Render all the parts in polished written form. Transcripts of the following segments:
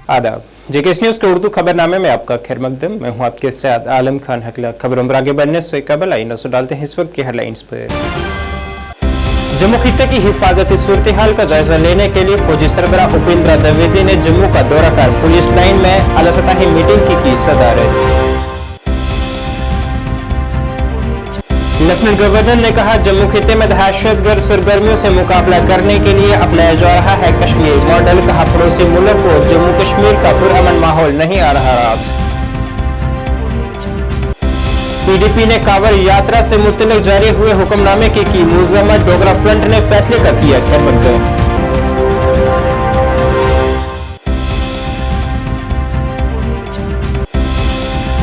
आदाब। JKS news के उर्दू खबरनामे में आपका खैर मकदम। मैं हूं आपके साथ आलम खान हकला। खबरों पर आगे बढ़ने से कबल आई नजर डालते हैं इस वक्त की हेडलाइंस पर। जम्मू खित्ते की हिफाजती सूरत हाल का जायजा लेने के लिए फौजी सरबराह उपेंद्र द्विवेदी ने जम्मू का दौरा कर पुलिस लाइन में आला सतही मीटिंग की सदारत। लेफ्टिनेंट गवर्नर ने कहा, जम्मू खित्ते में दहशतगर्द सरगर्मियों से मुकाबला करने के लिए अपनाया जा रहा है कश्मीर मॉडल। कहा, पड़ोसी मुल्क को जम्मू कश्मीर का पुरअमन माहौल नहीं आ रहा रास। पीडीपी ने कांवड़ यात्रा से मुतल्लिक जारी हुए हुक्मनामे की मुजम्मत। डोगरा फ्रंट ने फैसले का किया खैरमकदम।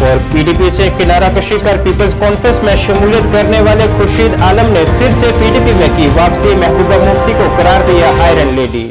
और पीडीपी से किनारा कशी कर पीपल्स कॉन्फ्रेंस में शमूलियत करने वाले खुर्शीद आलम ने फिर से पीडीपी में की वापसी। महबूबा मुफ्ती को करार दिया आयरन लेडी।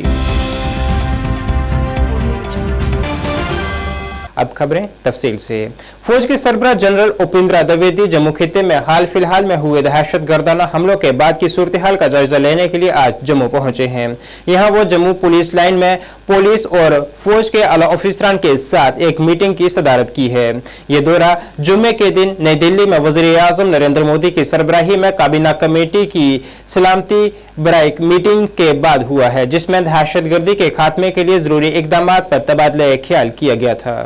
अब खबरें तफसील से। फौज के सरबराह जनरल उपेंद्र द्विवेदी जम्मू खित्ते में हाल फिलहाल में हुए दहशतगर्दाना हमलों के बाद की सूरत हाल का जायजा लेने के लिए आज जम्मू पहुंचे हैं। यहां वो जम्मू पुलिस लाइन में पुलिस और फौज के आला ऑफिसरान के साथ एक मीटिंग की सदारत की है। ये दौरा जुम्मे के दिन नई दिल्ली में वज़ीर-ए-आज़म नरेंद्र मोदी की सरबराही में काबीना कमेटी की सलामती बराई मीटिंग के बाद हुआ है, जिसमें दहशतगर्दी के खात्मे के लिए जरूरी इकदाम पर तबादला ख्याल किया गया था।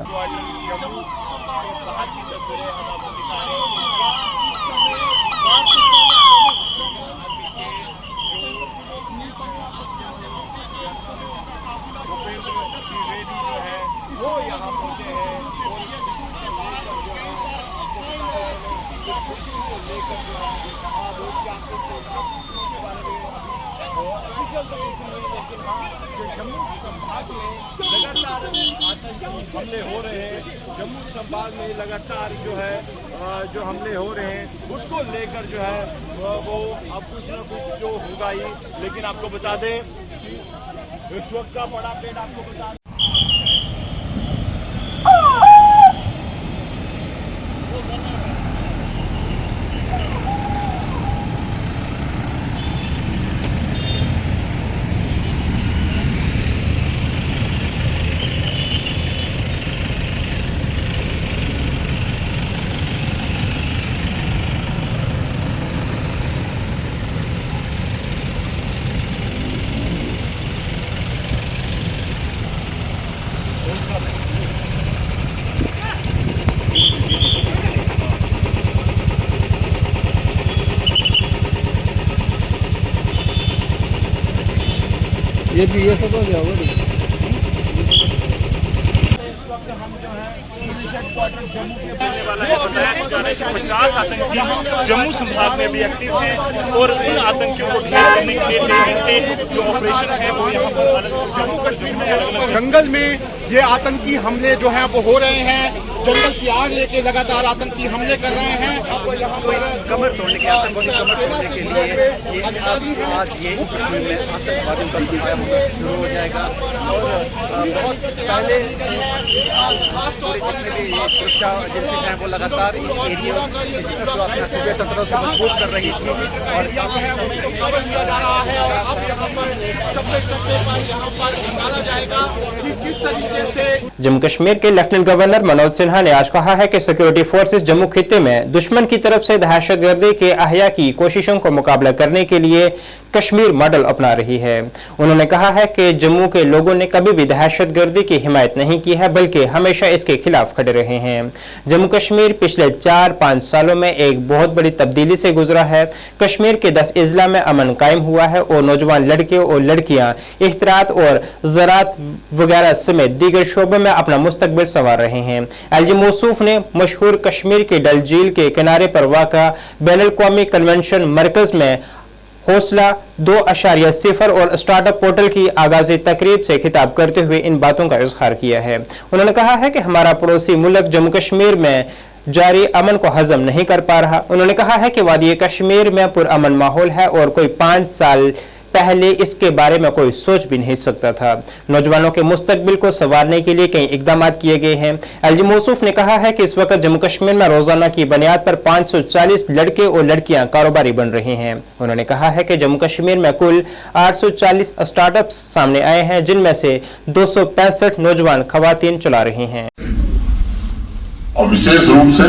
हमले हो रहे हैं जम्मू संभाग में लगातार जो हमले हो रहे हैं उसको लेकर जो है वो अब कुछ न कुछ जो होगा ही। लेकिन आपको बता दें कि इस वक्त का बड़ा अपडेट आपको बता दें। ये सब हो गया इस वक्त हम जो है पुलिस हेडक्वार्टर जम्मू के बनने वाला है। बताया जा रहा है कि 50 आतंकी जम्मू संभाग में भी एक्टिव हैं और उन आतंकियों को ढेर करने के लिए तेजी से जो ऑपरेशन है वो यहाँ पर जम्मू कश्मीर में अलग-अलग जंगल में ये आतंकी हमले जो हैं वो हो रहे हैं। जंगल की आग लेके लगातार आतंकी हमले कर रहे हैं। कमर तोड़ने के आतंकवादी कमर तोड़ने के लिए आज ये कश्मीर में आतंकवादियों का सफाया होना शुरू हो जाएगा। और बहुत पहले जितने भी सुरक्षा एजेंसीज हैं वो लगातार इस एरिया अपना खुफिया तंत्र से मजबूत कर रही थी और कवर किया जा रहा है। और अब यहाँ पर चप्पे चप्पे पर यहाँ पर निकाला जाएगा कि किस तरीके से। जम्मू कश्मीर के लेफ्टिनेंट गवर्नर मनोज सिन्हा ने आज कहा है कि सिक्योरिटी फोर्सेस जम्मू खित्ते में दुश्मन की तरफ से दहशतगर्दी के अहया की कोशिशों को मुकाबला करने के लिए कश्मीर मॉडल अपना रही है। उन्होंने कहा है कि जम्मू के लोगों ने कभी भी दहशतगर्दी की हिमायत नहीं की है, बल्कि हमेशा इसके खिलाफ खड़े रहे हैं। जम्मू कश्मीर पिछले 4-5 सालों में एक बहुत बड़ी तब्दीली से गुजरा है। कश्मीर के 10 अजला में अमन कायम हुआ है और नौजवान लड़के और लड़कियां इख्तिरात और ज़राअत वगैरह समेत दीगर शोबों में अपना मुस्तकबिल संवार रहे हैं। एलजी मौसूफ ने मशहूर कश्मीर के डल झील के किनारे पर वाक़ा बैनुल-अक़वामी कन्वेंशन मरकज में हौसला 2.0 और स्टार्टअप पोर्टल की आगाज़ी तकरीब से खिताब करते हुए इन बातों का इज़हार किया है। उन्होंने कहा है कि हमारा पड़ोसी मुल्क जम्मू कश्मीर में जारी अमन को हजम नहीं कर पा रहा। उन्होंने कहा है कि वादी कश्मीर में पुरअमन माहौल है और कोई 5 साल पहले इसके बारे में कोई सोच भी नहीं सकता था। नौजवानों के मुस्तकबिल को संवारने के लिए कई इकदाम किए गए हैं। एलजी मौसूफ ने कहा है कि इस वक्त जम्मू कश्मीर में रोजाना की बुनियाद पर 540 लड़के और लड़कियां कारोबारी बन रहे हैं। उन्होंने कहा है कि जम्मू कश्मीर में कुल 840 स्टार्टअप्स सामने आए हैं, जिनमें से 265 नौजवान खवातीन चला रही हैं। और विशेष रूप से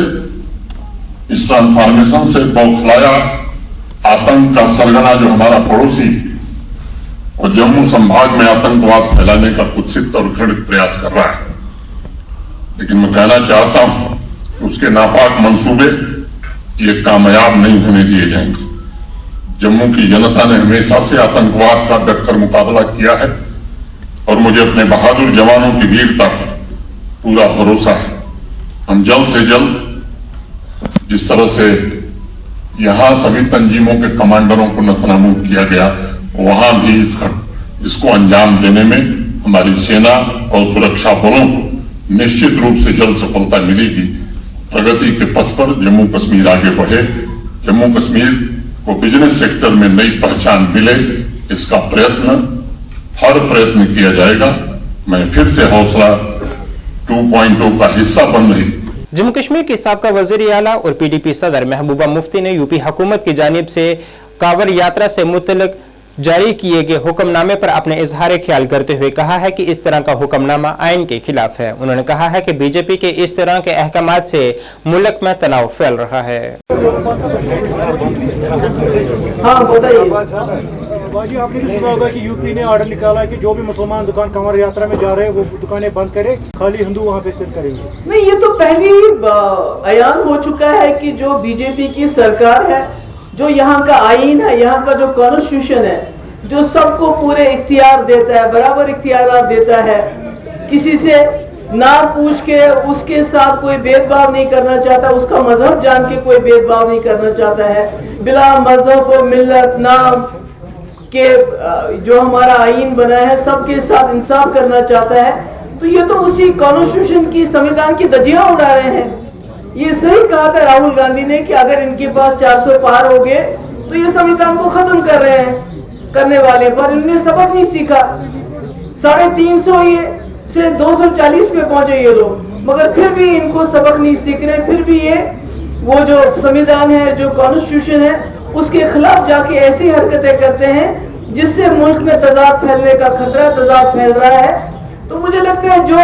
इस ट्रांसफॉर्मेशन से बौखलाया आतंक का सरगना जो हमारा पड़ोसी और जम्मू संभाग में आतंकवाद फैलाने का कुत्सित और घृणित प्रयास कर रहा है, लेकिन मैं कहना चाहता हूं कि उसके नापाक मंसूबे ये कामयाब नहीं होने दिए जाएंगे। जम्मू की जनता ने हमेशा से आतंकवाद का डटकर मुकाबला किया है और मुझे अपने बहादुर जवानों की वीरता पर पूरा भरोसा है। हम जल्द से जल्द जिस तरह से यहां सभी तंजीमों के कमांडरों को नस्तनाबूद किया गया, वहां भी इसको अंजाम देने में हमारी सेना और सुरक्षा बलों को निश्चित रूप से जल्द सफलता मिलेगी। प्रगति के पथ पर जम्मू कश्मीर आगे बढ़े, जम्मू कश्मीर को बिजनेस सेक्टर में नई पहचान मिले, इसका हर प्रयत्न किया जाएगा। मैं फिर से हौसला 2.0 का हिस्सा बन रही। जम्मू कश्मीर के साबका वजीर आला और पीडीपी सदर महबूबा मुफ्ती ने यूपी हुकूमत की जानिब से कांवड़ यात्रा से मुतल्लिक जारी किए गए हुक्मनामे पर अपने इजहार ख्याल करते हुए कहा है कि इस तरह का हुक्मनामा आइन के खिलाफ है। उन्होंने कहा है कि बीजेपी के इस तरह के अहकामात से मुल्क में तनाव फैल रहा है। हाँ बताइए। बाजी आपने भी सुना होगा कि यूपी ने ऑर्डर निकाला है कि जो भी मुसलमान दुकान कांवड़ यात्रा में जा रहे हैं वो दुकानें बंद करे, खाली हिंदू वहाँ पे सेल करेंगे। नहीं, ये तो पहले ही ऐलान हो चुका है कि जो बीजेपी की सरकार है, जो यहाँ का आईन है, यहाँ का जो कॉन्स्टिट्यूशन है, जो सबको पूरे इख्तियार देता है, बराबर इख्तियार देता है, किसी से ना पूछ के उसके साथ कोई भेदभाव नहीं करना चाहता, उसका मजहब जान के कोई भेदभाव नहीं करना चाहता है, बिला मजहब और मिल्लत नाम के जो हमारा आईन बना है सबके साथ इंसाफ करना चाहता है। तो ये तो उसी कॉन्स्टिट्यूशन की, संविधान की धज्जियां उड़ा रहे हैं। ये सही कहा था राहुल गांधी ने कि अगर इनके पास 400 पार हो गए तो ये संविधान को खत्म कर रहे हैं, करने वाले, पर इन्होंने सबक नहीं सीखा। 350 से 240 पे पहुंचे ये लोग, मगर फिर भी इनको सबक नहीं सीख रहे। फिर भी ये वो जो संविधान है, जो कॉन्स्टिट्यूशन है, उसके खिलाफ जाके ऐसी हरकतें करते हैं जिससे मुल्क में तजाद फैलने का खतरा, तजाद फैल रहा है। तो मुझे लगता है जो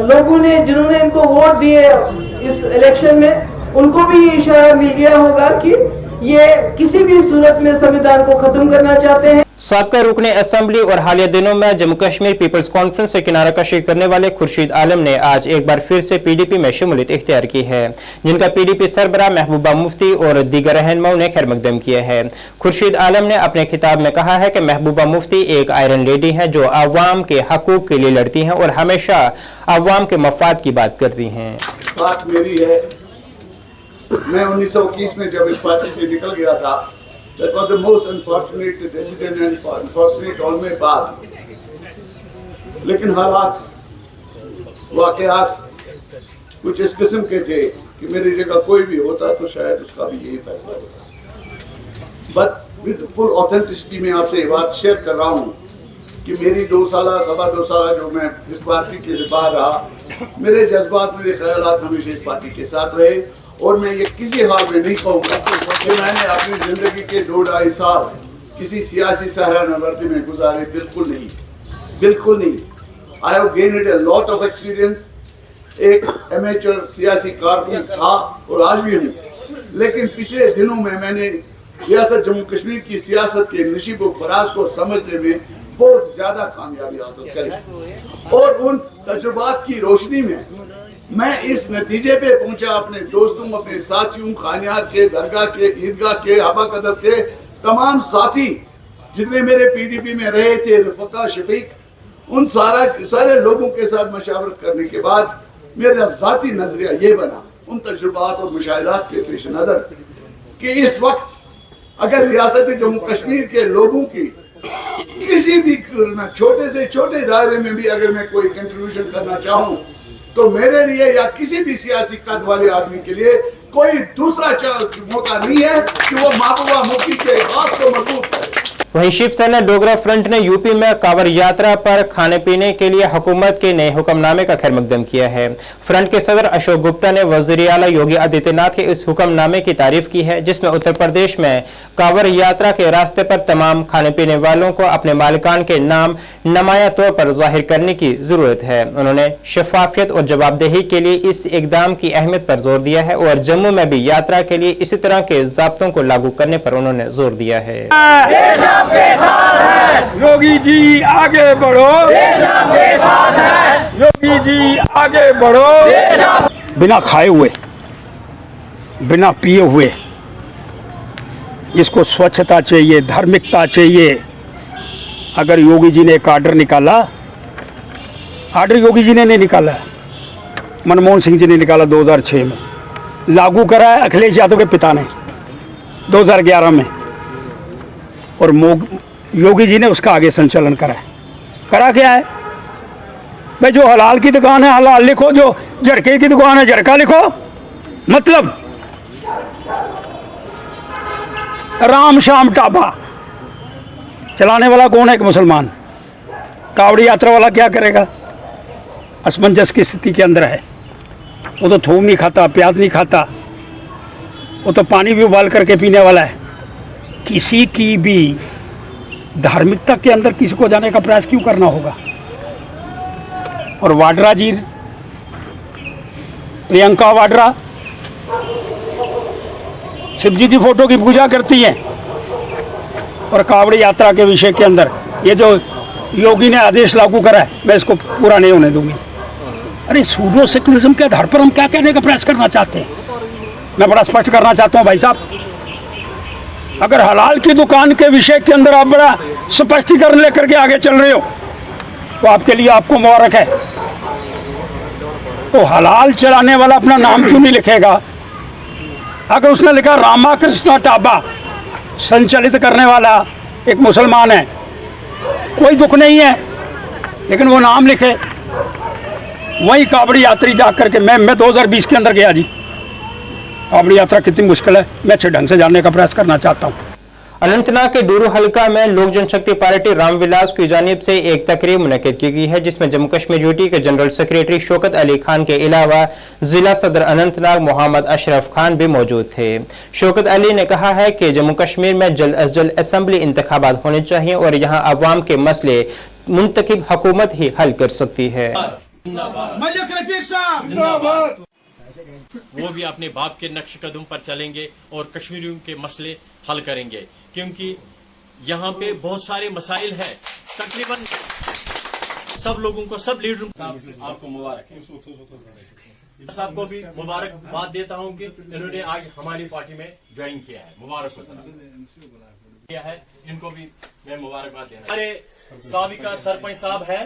लोगों ने, जिन्होंने इनको वोट दिए इस इलेक्शन में, उनको भी ये इशारा मिल गया होगा कि ये किसी भी सूरत में संविधान को खत्म करना चाहते हैं। साबका रुकने असेंबली और हालिया दिनों में जम्मू कश्मीर पीपल्स कॉन्फ्रेंस से किनाराकशी करने वाले खुर्शीद आलम ने आज एक बार फिर से पीडीपी में शमूलियत इख्तियार की है, जिनका पीडीपी सरबराह महबूबा मुफ्ती और दीगर रहनुमाओं ने खैरमकदम किया है। खुर्शीद आलम ने अपने खिताब में कहा है कि महबूबा मुफ्ती एक आयरन लेडी है जो अवाम के हकूक के लिए लड़ती हैं और हमेशा अवाम के मफाद की बात करती हैं। बात मेरी है, मैं 1921 में जब इस पार्टी से निकल गया था, that was the most unfortunate decision and unfortunate on my part। लेकिन हालात, वाकयात कुछ इस किस्म के थे कि मेरी जगह कोई भी होता तो शायद उसका भी यही फैसला होता। बट विद फुल ऑथेंटिसिटी में आपसे ये बात शेयर कर रहा हूँ कि मेरी 2 साल, 2.25 साल जो मैं इस पार्टी के बाहर रहा, मेरे जज्बात, मेरे ख्यालात हमेशा इस पार्टी के साथ रहे। और मैं ये किसी हाल में नहीं कहूँगा कि मैंने अपनी जिंदगी के 2-2.5 साल किसी सियासी सहरानवर्दी में गुजारे, बिल्कुल नहीं, बिल्कुल नहीं। I have gained a lot of experience. एक एमेचर सियासी कारकुन था और आज भी हूँ, लेकिन पिछले दिनों में मैंने रियासत जम्मू कश्मीर की सियासत के नशीब व फराज को समझने में बहुत ज्यादा कामयाबी हासिल करी और उन तजुर्बात की रोशनी में मैं इस नतीजे पे पहुंचा, अपने दोस्तों, अपने साथियों, खानियार के, दरगाह के, ईदगाह के, आबा कदर के तमाम साथी जितने मेरे पीडीपी में रहे थे, रफका, शफीक, उन सारे लोगों के साथ मशावरत करने के बाद मेरा जाती नजरिया ये बना उन तजुर्बात और मुशाहिदात के पेश नजर कि इस वक्त अगर रियासत जम्मू कश्मीर के लोगों की किसी भी छोटे से छोटे दायरे में भी अगर मैं कोई कंट्रीब्यूशन करना चाहूँ तो मेरे लिए या किसी भी सियासी कद वाले आदमी के लिए कोई दूसरा मौका नहीं है कि वो महबूबा मुफ्ती के हाथ को मजबूत करे। वहीं शिवसेना डोगरा फ्रंट ने यूपी में कांवड़ यात्रा पर खाने पीने के लिए हुकूमत के नए हुक्मनामे का खैरमकदम किया है। फ्रंट के सदर अशोक गुप्ता ने वज़ीर आला योगी आदित्यनाथ के इस हुक्मनामे की तारीफ की है, जिसमें उत्तर प्रदेश में कांवड़ यात्रा के रास्ते पर तमाम खाने पीने वालों को अपने मालिकान के नाम नुमाया तौर पर जाहिर करने की जरूरत है। उन्होंने शफाफियत और जवाबदेही के लिए इस इकदाम की अहमियत पर जोर दिया है और जम्मू में भी यात्रा के लिए इसी तरह के ज़ाब्तों को लागू करने पर उन्होंने जोर दिया है। योगी जी आगे बढ़ो, योगी जी आगे बढ़ो। बिना खाए हुए, बिना पिए हुए, इसको स्वच्छता चाहिए, धार्मिकता चाहिए। अगर योगी जी ने एक आर्डर निकाला, आर्डर योगी जी ने नहीं निकाला, मनमोहन सिंह जी ने निकाला 2006 में, लागू करा है अखिलेश यादव के पिता ने 2011 में, और योगी जी ने उसका आगे संचालन करा है। करा क्या है भाई? जो हलाल की दुकान है हलाल लिखो, जो झटके की दुकान है झटका लिखो। मतलब राम शाम ढाबा चलाने वाला कौन है? एक मुसलमान। कावड़ी यात्रा वाला क्या करेगा? असमंजस की स्थिति के अंदर है। वो तो थूम नहीं खाता, प्याज नहीं खाता, वो तो पानी भी उबाल करके पीने वाला है। किसी की भी धार्मिकता के अंदर किसी को जाने का प्रयास क्यों करना होगा? और वाड्रा जी, प्रियंका वाड्रा शिव जी की फोटो की पूजा करती हैं, और कावड़ी यात्रा के विषय के अंदर ये जो योगी ने आदेश लागू करा है, मैं इसको पूरा नहीं होने दूंगी। अरे सूडो सेकुलरिज्म के आधार पर हम क्या कहने का प्रयास करना चाहते हैं? मैं बड़ा स्पष्ट करना चाहता हूं भाई साहब, अगर हलाल की दुकान के विषय के अंदर आप बड़ा स्पष्टीकरण लेकर के आगे चल रहे हो तो आपके लिए आपको मुबारक है। तो हलाल चलाने वाला अपना नाम क्यों नहीं लिखेगा? अगर उसने लिखा रामा कृष्णा ढाबा संचालित करने वाला एक मुसलमान है, कोई दुख नहीं है, लेकिन वो नाम लिखे। वही कावड़ी यात्री जा करके मैं 2020 के अंदर गया जी। कावड़ी यात्रा कितनी मुश्किल है, मैं अच्छे ढंग से जानने का प्रयास करना चाहता हूँ। अनंतनाग के डूरू हल्का में लोक जनशक्ति पार्टी रामविलास की जानिब से एक तकरीब मुनक्किद की गई है, जिसमें जम्मू कश्मीर यूटी के जनरल सेक्रेटरी शौकत अली खान के अलावा जिला सदर अनंतनाग मोहम्मद अशरफ खान भी मौजूद थे। शौकत अली ने कहा है कि जम्मू कश्मीर में जल्द अज जल्द असेंबली इंतखाबात होने चाहिए और यहाँ अवाम के मसले मुंतखब हुकूमत ही हल कर सकती है। वो भी अपने बाप के नक्श कदम पर चलेंगे और कश्मीरियों के मसले हल करेंगे, क्योंकि यहाँ पे बहुत सारे मसाइल हैं। तकरीबन सब लोगों को, सब लीडरों को आपको मुबारक है। सबको भी मुबारकबाद देता हूँ कि इन्होंने आज हमारी पार्टी में ज्वाइन किया है। मुबारक किया है, इनको भी मैं मुबारकबाद देना। हमारे साबिका सरपंच साहब है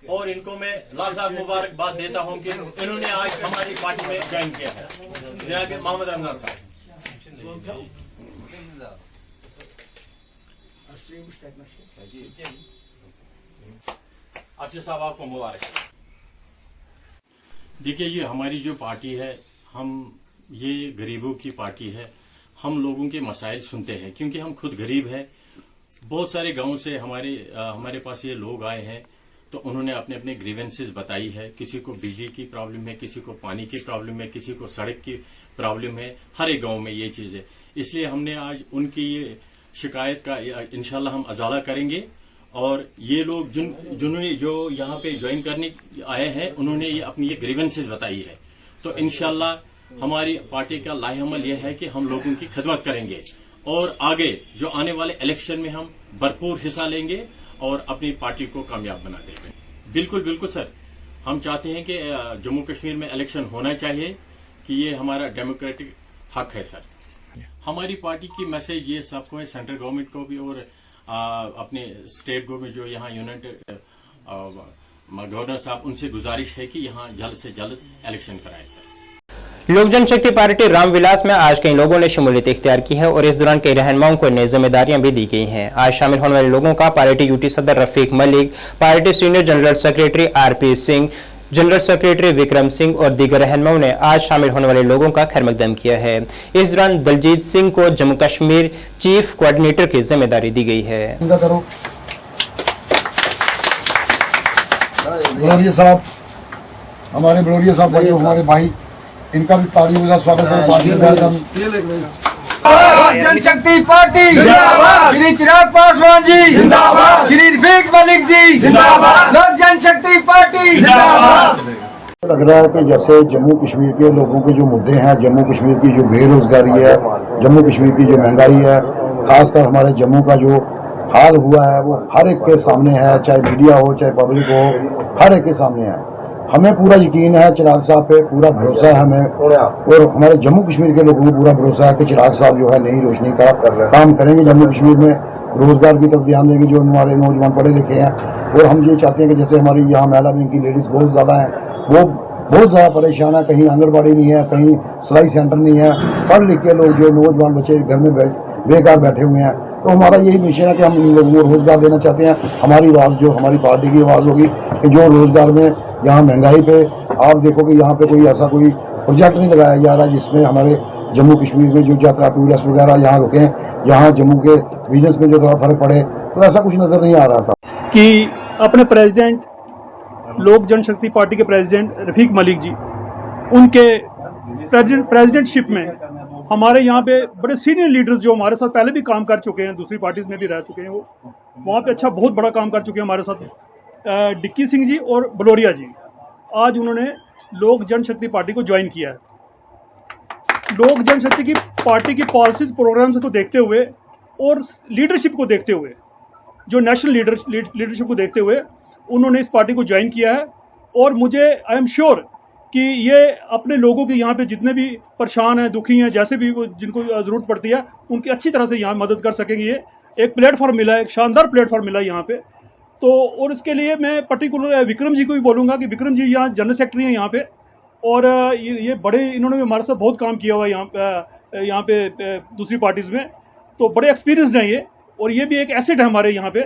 और इनको मैं लाख लाख मुबारकबाद देता हूं कि इन्होंने आज हमारी पार्टी में ज्वाइन किया है। जनाब मोहम्मद रमजान साहब, अफसर साहब आपको मुबारक। देखिए, ये हमारी जो पार्टी है, हम ये गरीबों की पार्टी है। हम लोगों के मसाइल सुनते हैं, क्योंकि हम खुद गरीब हैं। बहुत सारे गांव से हमारे पास ये लोग आए हैं, तो उन्होंने अपने अपने ग्रीवेंसेस बताई है। किसी को बिजली की प्रॉब्लम है, किसी को पानी की प्रॉब्लम है, किसी को सड़क की प्रॉब्लम है। हर एक गांव में ये चीज है। इसलिए हमने आज उनकी ये शिकायत का इंशाल्लाह हम अजाला करेंगे। और ये लोग जिन्होंने जो यहाँ पे ज्वाइन करने आए हैं, उन्होंने ये अपनी ये ग्रीवेंसेस बताई है। तो इंशाल्लाह हमारी पार्टी का लाहेअमल यह है कि हम लोगों की खिदमत करेंगे और आगे जो आने वाले इलेक्शन में हम भरपूर हिस्सा लेंगे और अपनी पार्टी को कामयाब बना देंगे। बिल्कुल बिल्कुल सर, हम चाहते हैं कि जम्मू कश्मीर में इलेक्शन होना चाहिए, कि ये हमारा डेमोक्रेटिक हक है सर। हमारी पार्टी की मैसेज ये सबको है, सेंट्रल गवर्नमेंट को भी और अपने स्टेट गवर्नमेंट जो यहाँ यूनाइटेड गवर्नर साहब, उनसे गुजारिश है कि यहाँ जल्द से जल्द इलेक्शन कराए सर। लोक जनशक्ति पार्टी रामविलास में आज कई लोगों ने शमूलियत इख्तियार की है और इस दौरान कई रहनुमाओं को नई जिम्मेदारियां भी दी गई हैं। आज शामिल होने वाले लोगों का पार्टी यूटी सदर Rafiq Malik, party senior general secretary RP Singh, general secretary Vikram Singh और दीगर रहनुमाओं ने आज शामिल होने वाले लोगों का खैरमकदम किया है। इस दौरान दलजीत सिंह को जम्मू कश्मीर चीफ कोऑर्डिनेटर की जिम्मेदारी दी गई है। बलोरिया साहब, हमारे बलोरिया साहब भाई, हमारे भाई, इनका भी तालियों का स्वागत है। जनशक्ति पार्टी जिंदाबाद, श्री चिराग पासवान जी जिंदाबाद, श्री रफीक मलिक जी जिंदाबाद, लोक जनशक्ति पार्टी जिंदाबाद। लग रहा है कि जैसे जम्मू कश्मीर के लोगों के जो मुद्दे हैं, जम्मू कश्मीर की जो बेरोजगारी है, जम्मू कश्मीर की जो महंगाई है, खासकर हमारे जम्मू का जो हाल हुआ है वो हर एक के सामने है, चाहे मीडिया हो चाहे पब्लिक हो, हर एक के सामने है। हमें पूरा यकीन है चिराग साहब पे, पूरा भरोसा है हमें, और हमारे जम्मू कश्मीर के लोगों को पूरा भरोसा है कि चिराग साहब जो है नई रोशनी का काम करेंगे, जम्मू कश्मीर में रोजगार की तरफ ध्यान देंगे। जो हमारे नौजवान पढ़े लिखे हैं, और हम ये चाहते हैं कि जैसे हमारी यहाँ महिला बैंक की लेडीज बहुत ज़्यादा हैं, वो बहुत ज़्यादा परेशान है, कहीं आंगनबाड़ी नहीं है, कहीं सिलाई सेंटर नहीं है, पढ़ लिख के लोग जो नौजवान बच्चे घर में बेकार बैठे हुए हैं। तो हमारा यही मिशन है कि हम इन लोगों को रोजगार देना चाहते हैं। हमारी आवाज़ जो हमारी पार्टी की आवाज़ होगी कि जो रोजगार में यहाँ महंगाई पे आप देखो कि यहाँ पे कोई ऐसा कोई प्रोजेक्ट नहीं लगाया जा रहा जिसमें हमारे जम्मू कश्मीर में जो यात्रा टूरिस्ट वगैरह यहाँ रुके, यहाँ जम्मू के बिजनेस में जो थोड़ा फर्क पड़े, तो ऐसा कुछ नजर नहीं आ रहा था। कि अपने प्रेसिडेंट, लोक जनशक्ति पार्टी के प्रेसिडेंट रफीक मलिक जी, उनके प्रेसिडेंटशिप में हमारे यहाँ पे बड़े सीनियर लीडर्स जो हमारे साथ पहले भी काम कर चुके हैं, दूसरी पार्टीज में भी रह चुके हैं, वो वहाँ पे अच्छा बहुत बड़ा काम कर चुके हैं हमारे साथ, डिक्की सिंह जी और बलोरिया जी, आज उन्होंने लोक जनशक्ति पार्टी को ज्वाइन किया है। लोक जनशक्ति की पार्टी की पॉलिसीज प्रोग्राम्स को देखते हुए और लीडरशिप को देखते हुए, जो नेशनल लीडरशिप को देखते हुए उन्होंने इस पार्टी को ज्वाइन किया है। और मुझे आई एम श्योर कि ये अपने लोगों के यहाँ पे जितने भी परेशान हैं, दुखी हैं, जैसे भी वो जिनको ज़रूरत पड़ती है, उनकी अच्छी तरह से यहाँ मदद कर सकेंगे। ये एक प्लेटफॉर्म मिला है, एक शानदार प्लेटफॉर्म मिला है यहाँ पे। तो और इसके लिए मैं पर्टिकुलर विक्रम जी को भी बोलूँगा कि विक्रम जी यहाँ जनरल सेक्रेटरी हैं यहाँ पे, और ये बड़े इन्होंने भी हमारे साथ बहुत काम किया हुआ है यहाँ पे दूसरी पार्टीज़ में, तो बड़े एक्सपीरियंसड हैं ये, और ये भी एक एसेट है हमारे यहाँ पे।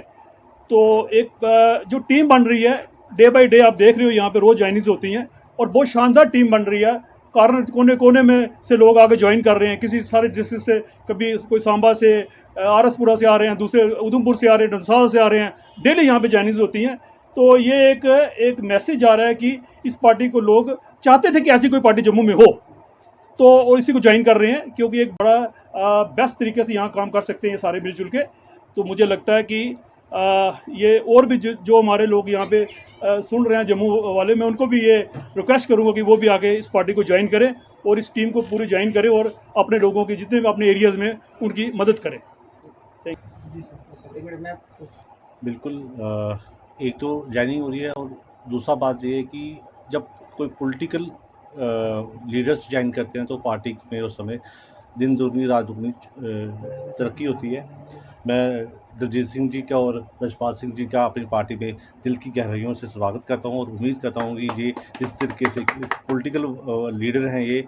तो एक जो टीम बन रही है डे बाई डे, आप देख रहे हो यहाँ पे रोज़ ज्वाइनिंग्स होती हैं, और बहुत शानदार टीम बन रही है। कारण कोने कोने में से लोग आगे ज्वाइन कर रहे हैं, किसी सारे डिस्ट्रिक्ट से, कभी कोई सांबा से, आरसपुरा से आ रहे हैं, दूसरे उधमपुर से आ रहे हैं, नौसाल से आ रहे हैं, डेली यहाँ पे ज्वाइनिंग्स होती हैं। तो ये एक मैसेज आ रहा है कि इस पार्टी को लोग चाहते थे कि ऐसी कोई पार्टी जम्मू में हो, तो और इसी को ज्वाइन कर रहे हैं, क्योंकि एक बड़ा बेस्ट तरीके से यहाँ काम कर सकते हैं सारे मिलजुल के। तो मुझे लगता है कि ये और भी जो हमारे लोग यहाँ पे सुन रहे हैं जम्मू वाले, मैं उनको भी ये रिक्वेस्ट करूँगा कि वो भी आगे इस पार्टी को ज्वाइन करें और इस टीम को पूरी ज्वाइन करें, और अपने लोगों की जितने भी अपने एरियाज़ में उनकी मदद करें। बिल्कुल, एक तो ज्वाइनिंग हो रही है, और दूसरा बात ये है कि जब कोई पॉलिटिकल लीडर्स ज्वाइन करते हैं तो पार्टी में उस समय दिन दुगनी रात दुगनी तरक्की होती है। मैं दलजीत सिंह जी का और रजपाल सिंह जी का अपनी पार्टी में दिल की गहराइयों से स्वागत करता हूं, और उम्मीद करता हूं कि ये जिस तरीके से पॉलिटिकल लीडर हैं, ये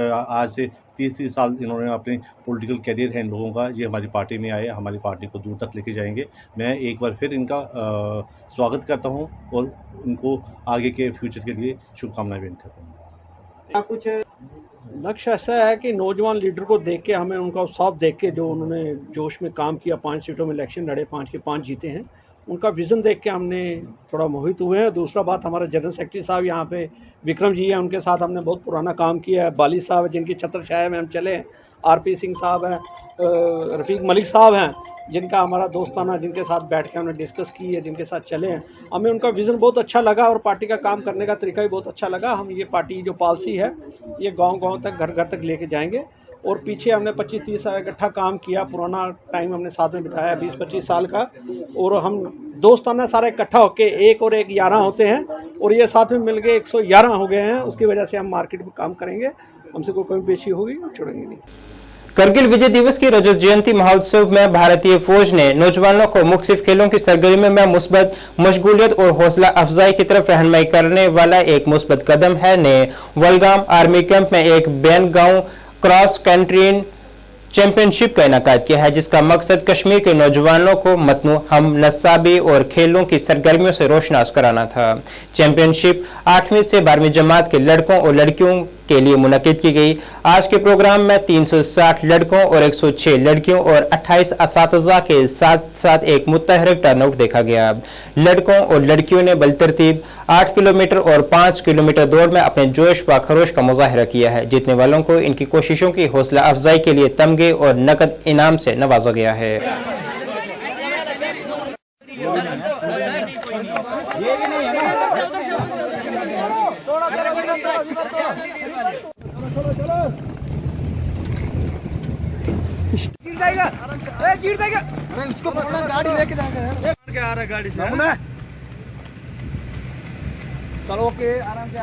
आज से 30 साल इन्होंने अपने पॉलिटिकल कैरियर है इन लोगों का, ये हमारी पार्टी में आए, हमारी पार्टी को दूर तक लेके जाएंगे। मैं एक बार फिर इनका स्वागत करता हूं और उनको आगे के फ्यूचर के लिए शुभकामनाएं व्यक्त करता हूँ। कुछ लक्ष्य ऐसा है कि नौजवान लीडर को देख के, हमें उनका उत्साह देख के, जो उन्होंने जोश में काम किया, 5 सीटों में इलेक्शन लड़े, 5 के 5 जीते हैं, उनका विज़न देख के हमने थोड़ा मोहित हुए हैं। दूसरा बात, हमारे जनरल सेक्रेटरी साहब यहाँ पे विक्रम जी हैं, उनके साथ हमने बहुत पुराना काम किया है। बाली साहब जिनकी छत्र छाया में हम चले हैं, आरपी सिंह साहब हैं, रफीक मलिक साहब हैं, जिनका हमारा दोस्ताना, जिनके साथ बैठ के हमने डिस्कस की है, जिनके साथ चले हैं। हमें उनका विज़न बहुत अच्छा लगा और पार्टी का काम करने का तरीका भी बहुत अच्छा लगा। हम ये पार्टी जो पॉलिसी है ये गांव-गांव तक, घर-घर तक लेके जाएंगे। और पीछे हमने 25-30 साल इकट्ठा काम किया, पुराना टाइम हमने साथ में बिताया 20-25 साल का, और हम दोस्ताना सारे इकट्ठा होके 1 और 1 11 होते हैं, और ये साथ में मिल के 111 हो गए हैं। उसकी वजह से हम मार्केट में काम करेंगे, हमसे कोई कमी पेशी होगी छोड़ेंगे नहीं। करगिल विजय दिवस की रजत जयंती महोत्सव में भारतीय फौज ने नौजवानों को मुख्तलिफ खेलों की सरगर्मी में मुस्बत मशगूलियत और हौसला अफजाई की तरफ रहनुमाई करने वाला एक मुस्बत कदम है ने वलगाम आर्मी कैंप में एक बैन गांव क्रॉस कंट्री चैंपियनशिप का इनेकाद किया है, जिसका मकसद कश्मीर के नौजवानों को मतनू हम नसाबी और खेलों की सरगर्मियों से रोशनास कराना था। चैंपियनशिप 8वीं से 12वीं जमात के लड़कों और लड़कियों के लिए मुनक्किद की गई। आज के प्रोग्राम में 360 लड़कों और 106 लड़कियों और 28 असातिज़ा के साथ साथ एक मुतहरक टर्नआउट देखा गया। लड़कों और लड़कियों ने बलतरतीब 8 किलोमीटर और 5 किलोमीटर दौड़ में अपने जोश व खरोश का मुजाहिरा किया है। जीतने वालों को इनकी कोशिशों की हौसला अफजाई के लिए तमगे और नकद इनाम से नवाजा गया है। गिर जाएगा। अरे उसको पकड़ना, गाड़ी लेके जाएगा यार। क्या आ रहा है गाड़ी से? चलो ओके, आराम से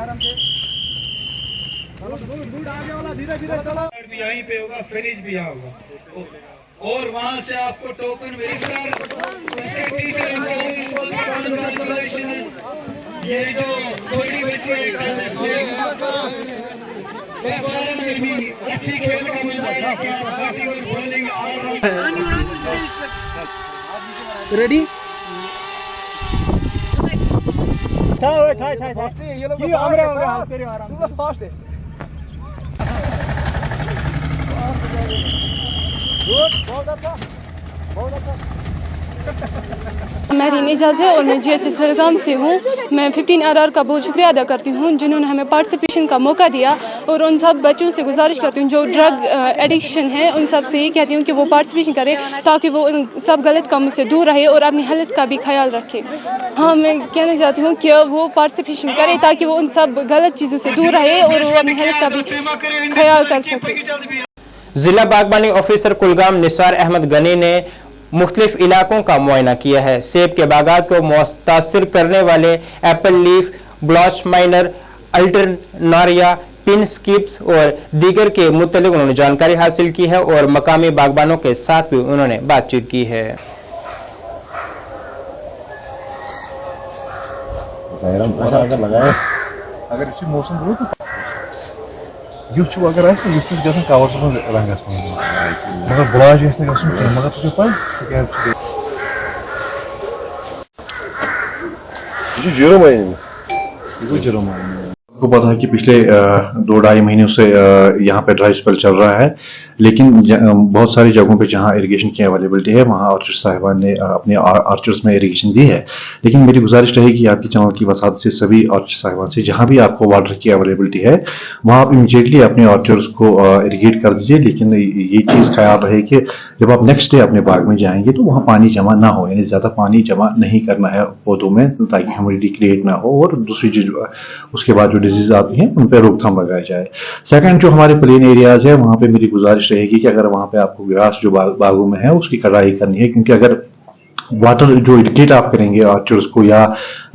चलो। दूर आगे वाला धीरे धीरे चलो। भी यहीं पे होगा, फिनिश भी यहाँ होगा और वहाँ से आपको टोकन मिलेगा। उसके टीचर ये जो छोटी बच्चे में भी अच्छी खेल का मुजाहिरा किया। रेडी? ये लोग फास्ट है। बहुत अच्छा। मैं रीनी एजाज है और मैं GHS वेलगाम से हूँ। मैं 15 RR का बहुत शुक्रिया अदा करती हूँ जिन्होंने हमें पार्टिसिपेशन का मौका दिया, और उन सब बच्चों से गुजारिश करती हूँ जो ड्रग एडिक्शन है, उन सब से ये कहती हूँ कि वो पार्टिसिपेशन करें ताकि वो उन सब गलत कामों से दूर रहे और अपनी हेल्थ का भी ख्याल रखें। हाँ, मैं कहना चाहती हूँ कि वो पार्टिसिपेशन करें ताकि वो उन सब गलत चीज़ों से दूर रहे और वो अपनी हेल्थ का भी ख्याल कर सके। जिला बागबानी ऑफिसर कुलगाम निसार अहमद गनी ने मुख्तलिफ इलाकों का मुआयना किया है। सेब के बागात को मुतासिर करने वाले apple leaf, blotch miner, Alternaria, पिन स्किप्स और दीगर के मुतल्लिक उन्होंने जानकारी हासिल की है और मकामी बागबानों के साथ भी उन्होंने बातचीत की है। अगर इस मौसम युथ अगर आए युथ गन कवर्स रंगस मगर ब्लाज मगर तुझे पाई जीरो महीने जीरो महीने आपको पता है कि पिछले 2-2.5 महीनों से यहाँ पे ड्राई स्पेल चल रहा है, लेकिन बहुत सारी जगहों पे जहाँ इरिगेशन की अवेलेबिलिटी है वहाँ ऑर्चर्ड साहिबान ने अपने ऑर्चर्ड्स में इरिगेशन दी है। लेकिन मेरी गुजारिश रहेगी आपकी चैनल की वसात से सभी ऑर्चर्ड साहिबान से, जहाँ भी आपको वाटर की अवेलेबिलिटी है वहाँ आप इमीडिएटली अपने ऑर्चर्ड्स को इरिगेट कर दीजिए। लेकिन ये चीज़ ख्याल रहे कि जब आप नेक्स्ट डे अपने बाग में जाएंगे तो वहाँ पानी जमा ना हो, यानी ज़्यादा पानी जमा नहीं करना है पौधों में ताकि ह्यूमिडिटी क्रिएट ना हो, और दूसरी चीज़ उसके बाद जो डिजीज आती हैं उन पर रोकथाम लगाया जाए। सेकंड, जो हमारे प्लेन एरियाज है वहाँ पे मेरी गुजारिश रहेगी कि अगर वहाँ पे आपको ग्रास जो बागों में है उसकी कटाई करनी है, क्योंकि अगर वाटर जो इरिगेट आप करेंगे ऑर्चर्ड्स को या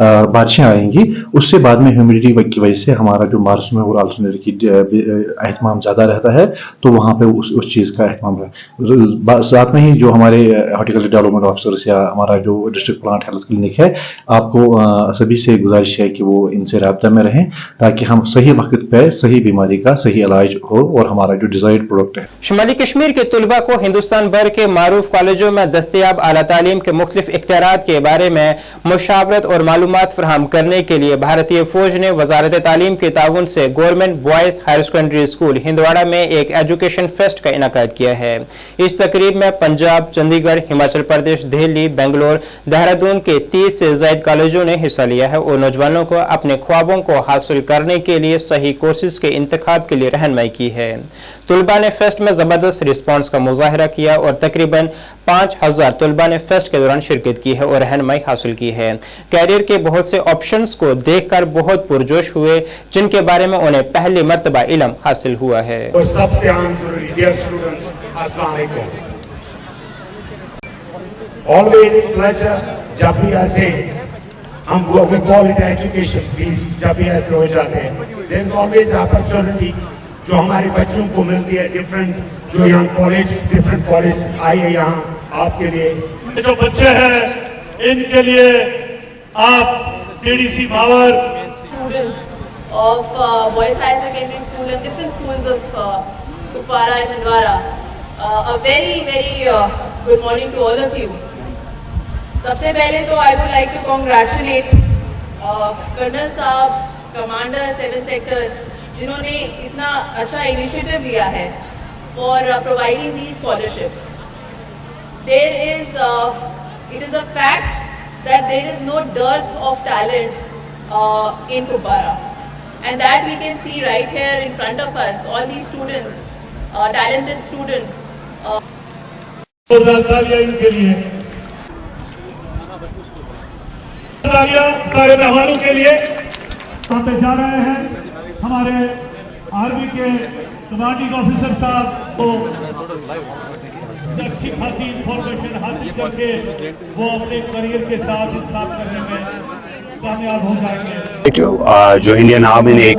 बारिशें आएंगी उससे बाद में ह्यूमिडिटी की वजह से हमारा जो मार्च में और आल्टरनेट की एहतमाम ज़्यादा रहता है, तो वहाँ पे उस चीज़ का एहतमाम है। साथ में ही जो हमारे हॉर्टिकल्चर डेवलपमेंट ऑफिसर्स या हमारा जो डिस्ट्रिक्ट प्लांट हेल्थ क्लिनिक है, आपको सभी से गुजारिश है कि वो इनसे राब्ता में रहें ताकि हम सही वक्त पर सही बीमारी का सही इलाज हो और हमारा जो डिजायर्ड प्रोडक्ट है। शुमाली कश्मीर के तुलबा को हिंदुस्तान भर के मारूफ कॉलेजों में दस्तयाब आला तालीम के मुख्तलिफ इख्तियारात के बारे में मुशावरत और मालूमात फराहम करने के लिए भारतीय फौज ने वजारत तालीम के ताउन से government boys higher secondary school Handwara में एक एजुकेशन फेस्ट का इनेकाद किया है। इस तकरीब में पंजाब, चंडीगढ़, हिमाचल प्रदेश, दिल्ली, बेंगलोर, देहरादून के 30 से ज्यादा कॉलेजों ने हिस्सा लिया है और नौजवानों को अपने ख्वाबों को हासिल करने के लिए सही कोर्सेज के इंतखाब के लिए रहनुमाई की है। तुलबा ने फेस्ट में जबरदस्त रिस्पॉन्स का मुजाहरा किया और तकरीबन 5000 तुलबा ने फेस्ट के दौरान शिरकत की है और रहनुमाई हासिल की है। कैरियर के बहुत से ऑप्शंस को देखकर बहुत पुरजोश हुए, जिनके बारे में उन्हें पहली मर्तबा इल्म हासिल हुआ है। तो सबसे आम डियर स्टूडेंट्स, अस्सलाम वालेकुम। ऑलवेज प्लेजर जब भी ऐसे हम we call it education fees, जब भी ऐसे हो जाते हैं देयर इज ऑलवेज अपॉर्चुनिटी जो हमारे बच्चों को मिलती है। डिफरेंट जो यहाँ कॉलेज, डिफरेंट कॉलेज आए हैं यहाँ आपके लिए। जो बच्चे हैं इनके लिए आप CDC Mawar students of boys high secondary school and different schools of Kupwara and Hindwara A very good morning to all of you. सबसे पहले तो I would like to congratulate colonel साहब, कमांडर 7 सेक्टर, जिन्होंने इतना अच्छा इनिशिएटिव लिया है for providing these scholarships. It is a fact that there is no dearth of talent in Kupwara, and that we can see right here in front of us. All these students, talented students. इनके लिए सारे मेहमानों के लिए साथ जा रहे हैं हमारे आर्मी के कमांडिंग ऑफिसर साहब को अच्छी खासी इंफॉर्मेशन हासिल करके वो अपने करियर के साथ इंसाफ करने में कामयाब हो जाएंगे। जो इंडियन आर्मी ने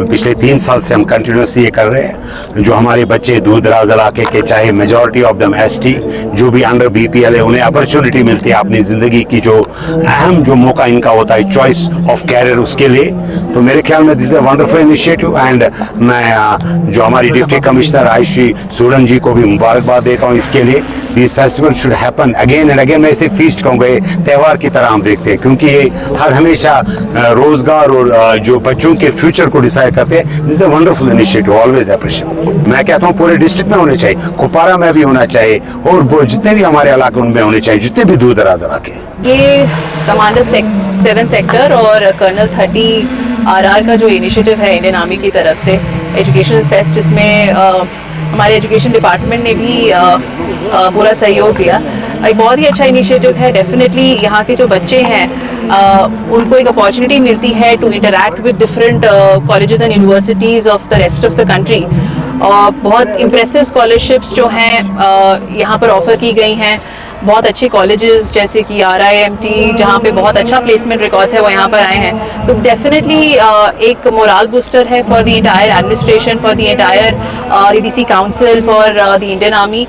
पिछले 3 साल से हम कंटिन्यूसली ये कर रहे हैं, जो हमारे बच्चे दूर दराज इलाके के, चाहे मेजॉरिटी ऑफ दम एसटी, जो भी अंडर बीपीएल है, उन्हें अपॉर्चुनिटी मिलती है अपनी जिंदगी की जो अहम जो मौका इनका होता है चॉइस ऑफ कैरियर, उसके लिए। तो मेरे ख्याल में this is a wonderful initiative and मैं जो हमारी डिप्टी कमिश्नर आयुषी सूरन जी को भी मुबारकबाद देता हूँ इसके लिए। This festival should happen again and again. मैं इसे फीस्ट कहूँगा, त्यौहार की तरह हम देखते हैं, क्योंकि ये हर हमेशा रोजगार और जो बच्चों के फ्यूचर को डिसाइड करते हैं। This is a wonderful initiative, always appreciate. मैं कहता हूँ पूरे डिस्ट्रिक्ट में होने चाहिए, कुपवारा में भी होना चाहिए, और जितने भी हमारे इलाके उनमें होने चाहिए, जितने भी दूर दराज इलाके। ये कमांडर 7 सेक्टर और कर्नल 30 RR का जो इनिशिएटिव है इंडियन आर्मी की तरफ से एजुकेशनल फेस्ट, इसमें हमारे एजुकेशन डिपार्टमेंट ने भी पूरा सहयोग दिया। एक बहुत ही अच्छा इनिशिएटिव है। डेफिनेटली यहाँ के जो बच्चे हैं उनको एक अपॉर्चुनिटी मिलती है to interact with different colleges and universities of the rest of the country. और बहुत इम्प्रेसिव स्कॉलरशिप्स जो हैं यहाँ पर ऑफर की गई हैं। बहुत अच्छे कॉलेजेस जैसे कि RIMT, जहाँ पे बहुत अच्छा प्लेसमेंट रिकॉर्ड्स है, वो यहाँ पर आए हैं। तो डेफिनेटली एक मोरल बूस्टर है for the entire administration, for the entire ADC council, for the Indian army.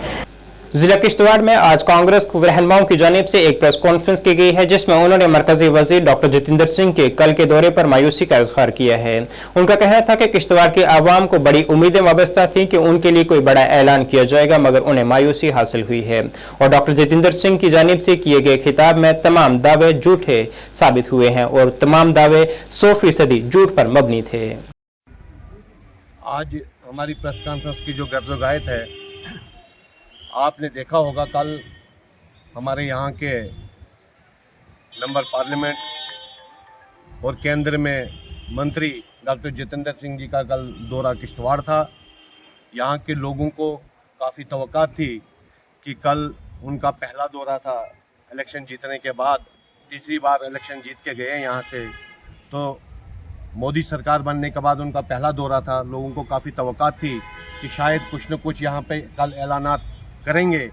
जिला किश्तवाड़ में आज कांग्रेस रहनुमाओं की जानिब से एक प्रेस कॉन्फ्रेंस की गई है, जिसमें उन्होंने मरकजी वजीर डॉक्टर जितेंद्र सिंह के कल के दौरे पर मायूसी का इजहार किया है। उनका कहना था कि किश्तवाड़ की आवाम को बड़ी उम्मीदें वाबस्ता थीं कि उनके लिए कोई बड़ा ऐलान किया जाएगा, मगर उन्हें मायूसी हासिल हुई है। और डॉक्टर जितेंद्र सिंह की जानिब से किए गए खिताब में तमाम दावे झूठे साबित हुए हैं और तमाम दावे 100% झूठ पर मबनी थे। आज हमारी प्रेस कॉन्फ्रेंस की जो गर्ज़-ओ-गायत है, आपने देखा होगा कल हमारे यहाँ के मेंबर पार्लियामेंट और केंद्र में मंत्री डॉक्टर जितेंद्र सिंह जी का कल दौरा किश्तवाड़ था। यहाँ के लोगों को काफ़ी तवक्का थी कि कल उनका पहला दौरा था इलेक्शन जीतने के बाद, तीसरी बार इलेक्शन जीत के गए यहाँ से, तो मोदी सरकार बनने के बाद उनका पहला दौरा था। लोगों को काफ़ी तवक्का थी कि शायद कुछ न कुछ यहाँ पे कल ऐलानात करेंगे,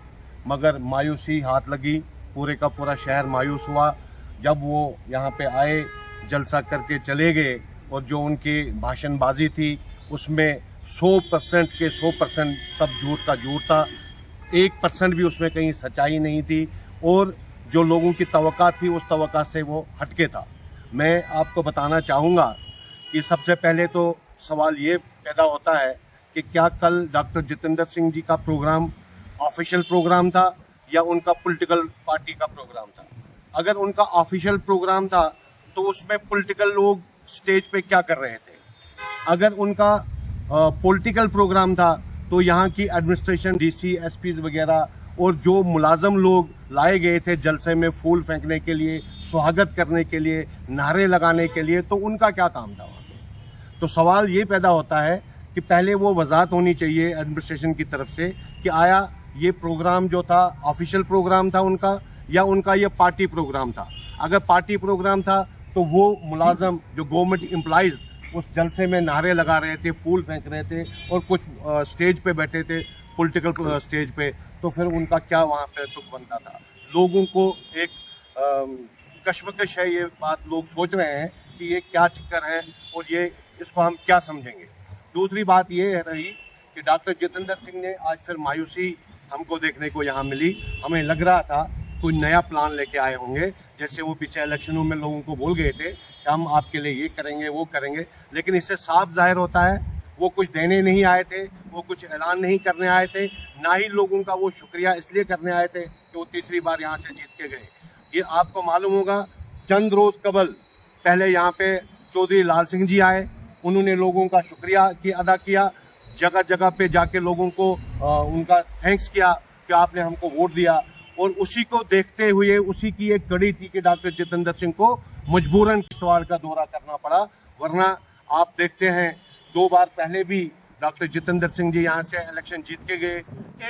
मगर मायूसी हाथ लगी। पूरे का पूरा शहर मायूस हुआ जब वो यहाँ पे आए, जलसा करके चले गए, और जो उनकी भाषणबाजी थी उसमें 100% के 100% सब झूठ का झूठ था। 1% भी उसमें कहीं सच्चाई नहीं थी, और जो लोगों की तवक्का थी उस तवक्का से वो हटके था। मैं आपको बताना चाहूँगा कि सबसे पहले तो सवाल ये पैदा होता है कि क्या कल डॉक्टर जितेंद्र सिंह जी का प्रोग्राम ऑफिशियल प्रोग्राम था या उनका पॉलिटिकल पार्टी का प्रोग्राम था। अगर उनका ऑफिशियल प्रोग्राम था तो उसमें पॉलिटिकल लोग स्टेज पे क्या कर रहे थे। अगर उनका पॉलिटिकल प्रोग्राम था तो यहाँ की एडमिनिस्ट्रेशन, DC, SPs वगैरह और जो मुलाजम लोग लाए गए थे जलसे में फूल फेंकने के लिए, स्वागत करने के लिए, नारे लगाने के लिए, तो उनका क्या काम था वहाँ पे। तो सवाल ये पैदा होता है कि पहले वो वजाहत होनी चाहिए एडमिनिस्ट्रेशन की तरफ से कि आया ये प्रोग्राम जो था ऑफिशियल प्रोग्राम था उनका, या उनका ये पार्टी प्रोग्राम था। अगर पार्टी प्रोग्राम था तो वो मुलाजम जो गवर्नमेंट एम्प्लॉइज उस जलसे में नारे लगा रहे थे, फूल फेंक रहे थे, और कुछ स्टेज पे बैठे थे पॉलिटिकल स्टेज पे, तो फिर उनका क्या वहाँ पे तुक बनता था। लोगों को एक कश्मकश है, ये बात लोग सोच रहे हैं कि ये क्या चक्कर है और ये इसको हम क्या समझेंगे। दूसरी बात ये रही कि डॉक्टर जितेंद्र सिंह ने आज फिर मायूसी हमको देखने को यहाँ मिली। हमें लग रहा था कोई नया प्लान लेके आए होंगे, जैसे वो पीछे इलेक्शनों में लोगों को बोल गए थे कि हम आपके लिए ये करेंगे वो करेंगे, लेकिन इससे साफ जाहिर होता है वो कुछ देने नहीं आए थे, वो कुछ ऐलान नहीं करने आए थे, ना ही लोगों का वो शुक्रिया इसलिए करने आए थे कि वो तीसरी बार यहाँ से जीत के गए। ये आपको मालूम होगा, चंद रोज कबल पहले यहाँ पे चौधरी लाल सिंह जी आए, उन्होंने लोगों का शुक्रिया अदा किया, जगह जगह पे जाके लोगों को उनका थैंक्स किया कि आपने हमको वोट दिया। और उसी को देखते हुए, उसी की एक कड़ी थी कि डॉक्टर जितेंद्र सिंह को मजबूरन किश्तवाड़ का दौरा करना पड़ा, वरना आप देखते हैं 2 बार पहले भी डॉक्टर जितेंद्र सिंह जी यहाँ से इलेक्शन जीत के गए,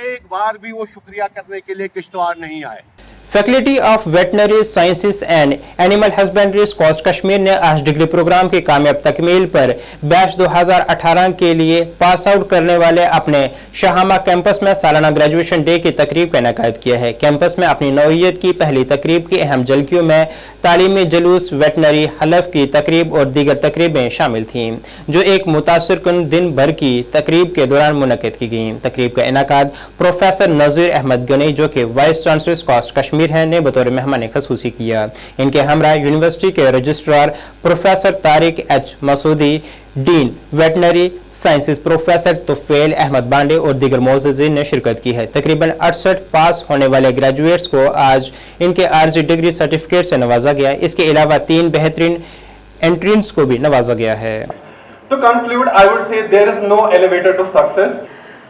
एक बार भी वो शुक्रिया करने के लिए किश्तवाड़ नहीं आए। Faculty of veterinary sciences and animal husbandry SKUAST Kashmir ने आज डिग्री प्रोग्राम की कामयाब तकमील पर बैच 2018 के लिए पास आउट करने वाले अपने शाहमा कैंपस में सालाना ग्रेजुएशन डे की तकरीब का इनेकाद किया है। कैंपस में अपनी नौइयत की पहली तकरीब की अहम झलकियों में तालीमी जुलूस, वेटनरी हलफ की तकरीब और दीगर तकरीबें शामिल थीं, जो एक मुतासिरकुन दिन भर की तकरीब के दौरान मुनक़िद की गईं। तकरीब का इनेकाद प्रोफेसर नज़ीर अहमद गनी, जो कि वाइस चांसलर कोस्ट कश्मीर है, ने बतौर मेहमान खसूसी किया। इनके हमरा यूनिवर्सिटी के registrar professor Tariq H Masoodi, dean veterinary sciences professor Tufail Ahmad Bande और दीगर मोअज़्ज़िज़ीन ने शिरकत की है। तकरीबन 68 पास होने वाले ग्रेजुएट्स को आज इनके आर्जी डिग्री सर्टिफिकेट से नवाजा गया। इसके अलावा 3 बेहतरीन एंट्रेंस को भी नवाजा गया है। To conclude, I would say there is no elevator to success.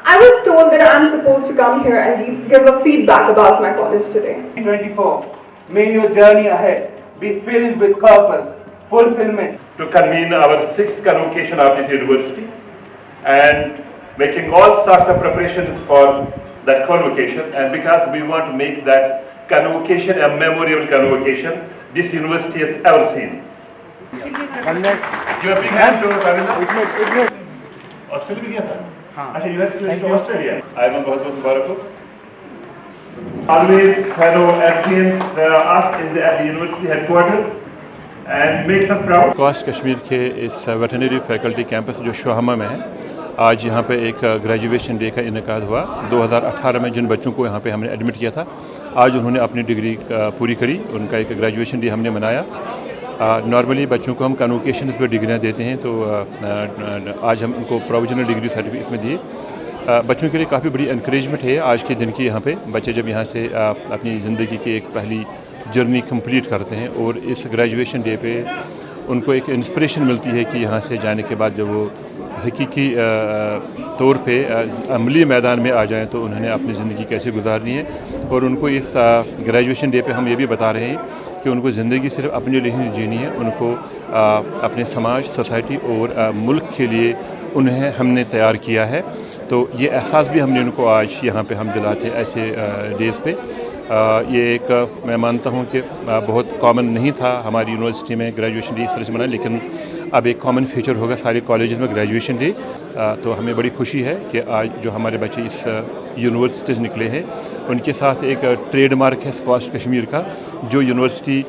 I was told that I am supposed to come here and give a feedback about my college today. 24. May your journey ahead be filled with purpose, fulfillment. To convene our 6th convocation of this university and making all sorts of preparations for that convocation, and because we want to make that convocation a memorable convocation this university has ever seen. Give a big hand to Ravinder. Australia भी गया था? हाँ। अच्छा, you have to Australia. Iron बहुत-बहुत मुबारक हो। Always fellow Afghans us at the university headquarters and makes us proud. SKUAST Kashmir के इस veterinary faculty campus जो शाहमा में है, आज यहाँ पे एक ग्रेजुएशन डे का इनेकाद हुआ। 2018 में जिन बच्चों को यहाँ पे हमने एडमिट किया था, आज उन्होंने अपनी डिग्री पूरी करी, उनका एक ग्रेजुएशन डे हमने मनाया। नॉर्मली बच्चों को हम कन्वोकेशंस पर डिग्रियाँ देते हैं, तो आज हम उनको प्रोविजनल डिग्री सर्टिफिकेट इसमें दिए। बच्चों के लिए काफ़ी बड़ी इनक्रेजमेंट है आज के दिन की। यहाँ पे बच्चे जब यहाँ से अपनी ज़िंदगी की एक पहली जर्नी कंप्लीट करते हैं और इस ग्रेजुएशन डे पे उनको एक इंस्पिरेशन मिलती है कि यहाँ से जाने के बाद जब वो हकीकी तौर पे अमली मैदान में आ जाएं तो उन्होंने अपनी ज़िंदगी कैसे गुजारनी है। और उनको इस ग्रेजुएशन डे पे हम ये भी बता रहे हैं कि उनको ज़िंदगी सिर्फ अपने लिए ही जीनी है, उनको अपने समाज, सोसाइटी और मुल्क के लिए उन्हें हमने तैयार किया है। तो ये एहसास भी हमने उनको आज यहाँ पे हम दिलाते हैं ऐसे डेज़ पे। ये एक मैं मानता हूँ कि बहुत कॉमन नहीं था हमारी यूनिवर्सिटी में ग्रेजुएशन डे इस तरह से मना, लेकिन अब एक कॉमन फीचर होगा सारे कॉलेजेस में ग्रेजुएशन डे। तो हमें बड़ी खुशी है कि आज जो हमारे बच्चे इस यूनिवर्सिटी से निकले हैं, उनके साथ एक ट्रेडमार्क है कोस्ट कश्मीर का, जो यूनिवर्सिटी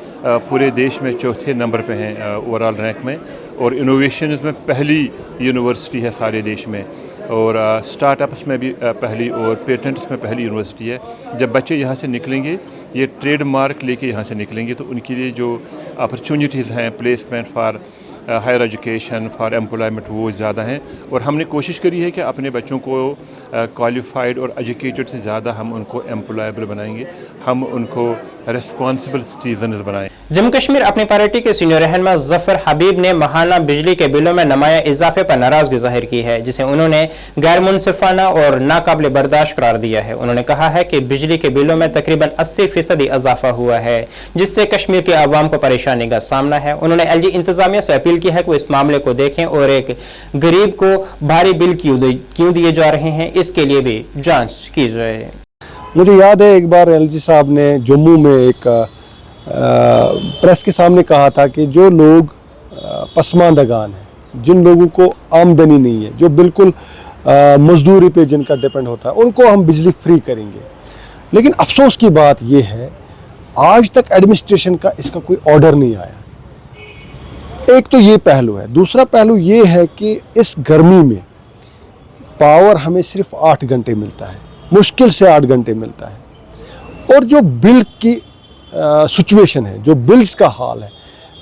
पूरे देश में 4थे नंबर पे हैं ओवरऑल रैंक में, और इनोवेशंस में पहली यूनिवर्सिटी है सारे देश में, और स्टार्टअप्स में भी पहली, और पेटेंट्स में पहली यूनिवर्सिटी है। जब बच्चे यहाँ से निकलेंगे, ये ट्रेडमार्क लेके यहाँ से निकलेंगे, तो उनके लिए जो अपॉर्चुनिटीज़ हैं placement for higher education, for employment, वो ज़्यादा हैं। और हमने कोशिश करी है कि अपने बच्चों को क्वालिफाइड और एजुकेटेड से ज़्यादा हम उनको एम्प्लॉयबल बनाएंगे, हम उनको रिस्पॉन्सिबल सिटीजन्स बनाएं। जम्मू कश्मीर अपनी पार्टी के सीनियर रहनुमा जफर हबीब ने माहाना बिजली के बिलों में नुमाया इजाफे पर नाराजगी जाहिर की है, जिसे उन्होंने गैर मुनसिफाना और नाकाबिल बर्दाश्त करार दिया है। उन्होंने कहा है कि बिजली के बिलों में तकरीबन 80% इजाफा हुआ है, जिससे कश्मीर के आवाम को परेशानी का सामना है। उन्होंने एलजी इंतजामिया से अपील की है कि वो इस मामले को देखें और एक गरीब को भारी बिल क्यों दिए जा रहे हैं, इसके लिए भी जांच की जाए। मुझे याद है एक बार एलजी साहब ने जम्मू में एक प्रेस के सामने कहा था कि जो लोग पसमानदगान हैं, जिन लोगों को आमदनी नहीं है, जो बिल्कुल मजदूरी पे जिनका डिपेंड होता है, उनको हम बिजली फ्री करेंगे। लेकिन अफसोस की बात यह है, आज तक एडमिनिस्ट्रेशन का इसका कोई ऑर्डर नहीं आया। एक तो ये पहलू है। दूसरा पहलू ये है कि इस गर्मी में पावर हमें सिर्फ 8 घंटे मिलता है, मुश्किल से 8 घंटे मिलता है। और जो बिल की सिचुएशन है, जो बिल्स का हाल है,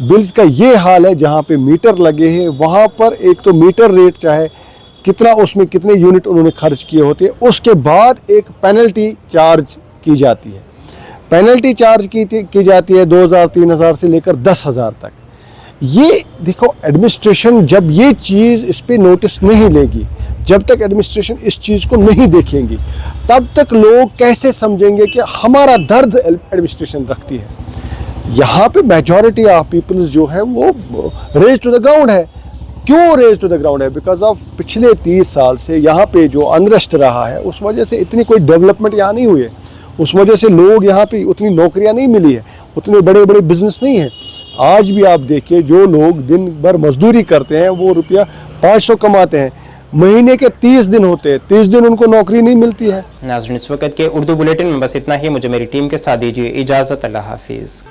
बिल्स का ये हाल है, जहाँ पे मीटर लगे हैं वहाँ पर एक तो मीटर रेट चाहे कितना उसमें कितने यूनिट उन्होंने खर्च किए होते हैं, उसके बाद एक पेनल्टी चार्ज की जाती है। पेनल्टी चार्ज की जाती है 2000-3000 से लेकर 10,000 तक। ये देखो एडमिनिस्ट्रेशन जब ये चीज़ इस पे नोटिस नहीं लेगी, जब तक एडमिनिस्ट्रेशन इस चीज़ को नहीं देखेंगी, तब तक लोग कैसे समझेंगे कि हमारा दर्द एडमिनिस्ट्रेशन रखती है। यहाँ पे मेजॉरिटी ऑफ पीपल्स जो है वो रेज टू द ग्राउंड है। क्यों रेज टू द ग्राउंड है? बिकॉज ऑफ पिछले 30 साल से यहाँ पे जो अनरेस्ट रहा है, उस वजह से इतनी कोई डेवलपमेंट यहाँ नहीं हुई है, उस वजह से लोग यहाँ पे उतनी नौकरियाँ नहीं मिली है, उतने बड़े बड़े बिजनेस नहीं है। आज भी आप देखिए जो लोग दिन भर मजदूरी करते हैं वो रुपया 500 कमाते हैं, महीने के 30 दिन होते हैं, 30 दिन उनको नौकरी नहीं मिलती है। नाज़रीन, इस वक्त के उर्दू बुलेटिन में बस इतना ही। मुझे मेरी टीम के साथ दीजिए इजाज़त। अल्लाह हाफिज़।